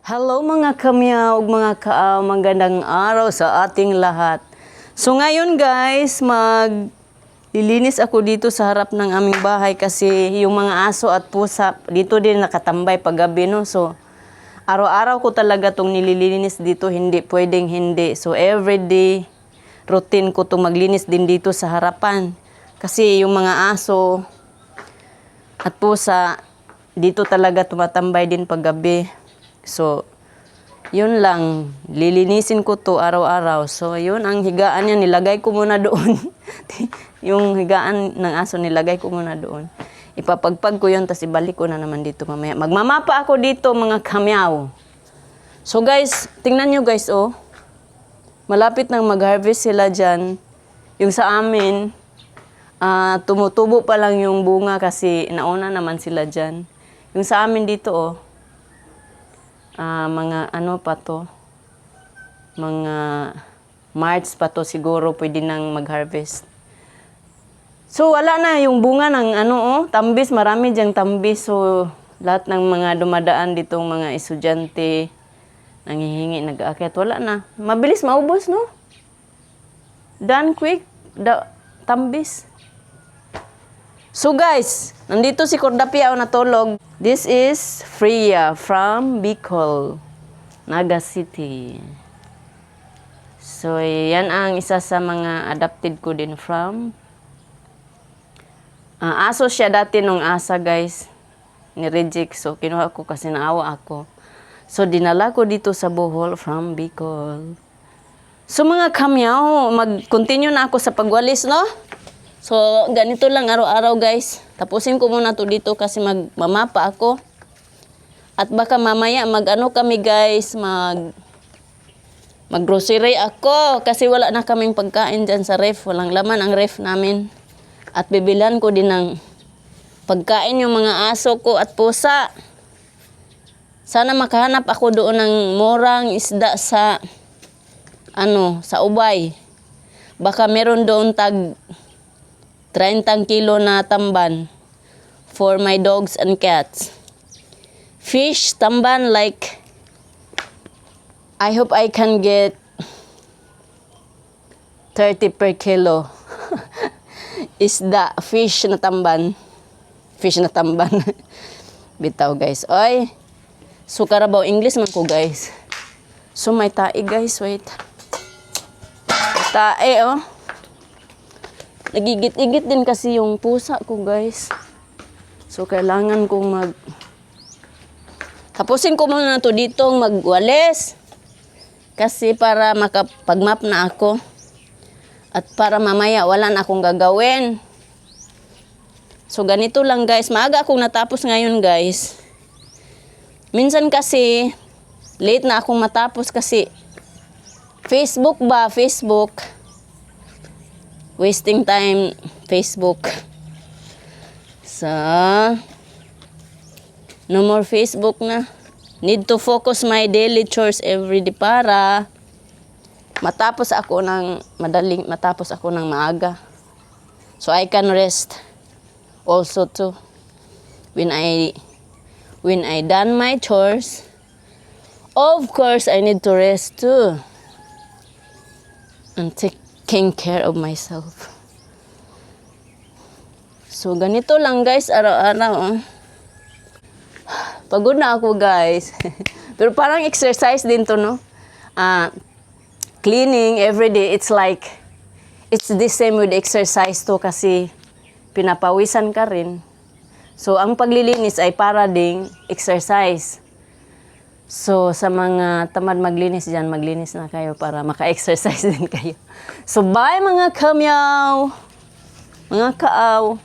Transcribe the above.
Hello mga kamyaw, mga kaaw, magandang araw sa ating lahat. So ngayon guys, lilinis ako dito sa harap ng aming bahay kasi yung mga aso at pusa dito din nakatambay paggabi, no? So araw-araw ko talaga tong nililinis dito, hindi pwedeng hindi. So everyday routine ko tong maglinis din dito sa harapan. Kasi yung mga aso at pusa dito talaga tumatambay din paggabi. So, yun lang. Lilinisin ko to araw-araw. So, yun ang higaan niya. Nilagay ko muna doon. Yung higaan ng aso, nilagay ko muna doon. Ipapagpag ko yun, tapos ibalik ko na naman dito mamaya. Magmamapa ako dito, mga kamyaw. So, guys, tingnan nyo guys, oh. Malapit nang mag-harvest sila dyan. Yung sa amin, tumutubo pa lang yung bunga kasi nauna naman sila dyan. Yung sa amin dito, oh. Mga ano pa to, mga March pa to siguro pwede nang mag-harvest. So wala na yung bunga ng ano, oh, tambis, marami diyang tambis. So lahat ng mga dumadaan ditong mga estudyante, nanghihingi, nag-aakyat, wala na. Mabilis maubos, no? Done quick, tambis. So guys, nandito si Cordapia natulog. This is Freya from Bicol, Naga City. So yan ang isa sa mga adopted ko din from. Aso siya dati nung asa guys, ni-reject. So kinuha ko kasi naawa ako. So dinala ko dito sa Bohol from Bicol. So mga kamyaw, mag-continue na ako sa pagwalis, no? So, ganito lang araw-araw guys. Tapusin ko muna to dito kasi magmamapa ako. At baka mamaya mag-ano kami guys, mag-grocery ako. Kasi wala na kaming pagkain dyan sa ref. Walang laman ang ref namin. At bibilan ko din ng pagkain yung mga aso ko at pusa. Sana makahanap ako doon ng murang isda sa Ubay. Baka meron doon tag 30 kilo na tamban for my dogs and cats. Fish, tamban, like, I hope I can get 30 per kilo. Isda, fish na tamban. Fish na tamban. Bitaw guys. Oy, so Karabaw, English man ko guys. So may tae guys, wait. Tae, oh. Nagigit-igit din kasi yung pusa ko, guys. So, kailangan kong tapusin ko muna na to dito, magwalis. Kasi para makapag-map na ako. At para mamaya, wala na akong gagawin. So, ganito lang, guys. Maaga akong natapos ngayon, guys. Minsan kasi, late na akong matapos kasi Facebook. Wasting time, Facebook. So, no more Facebook na. Need to focus my daily chores every day para matapos ako ng maaga. So, I can rest also too. When I done my chores, of course, I need to rest too. And taking care of myself. So, ganito lang guys, araw-araw. Oh. Pagod na ako guys. Pero parang exercise din to, no? Cleaning everyday, it's the same with exercise to kasi pinapawisan ka rin. So, ang paglilinis ay para ding exercise. So, sa mga tamad maglinis dyan, maglinis na kayo para maka-exercise din kayo. So, bye mga kamyaw! Mga kaaw!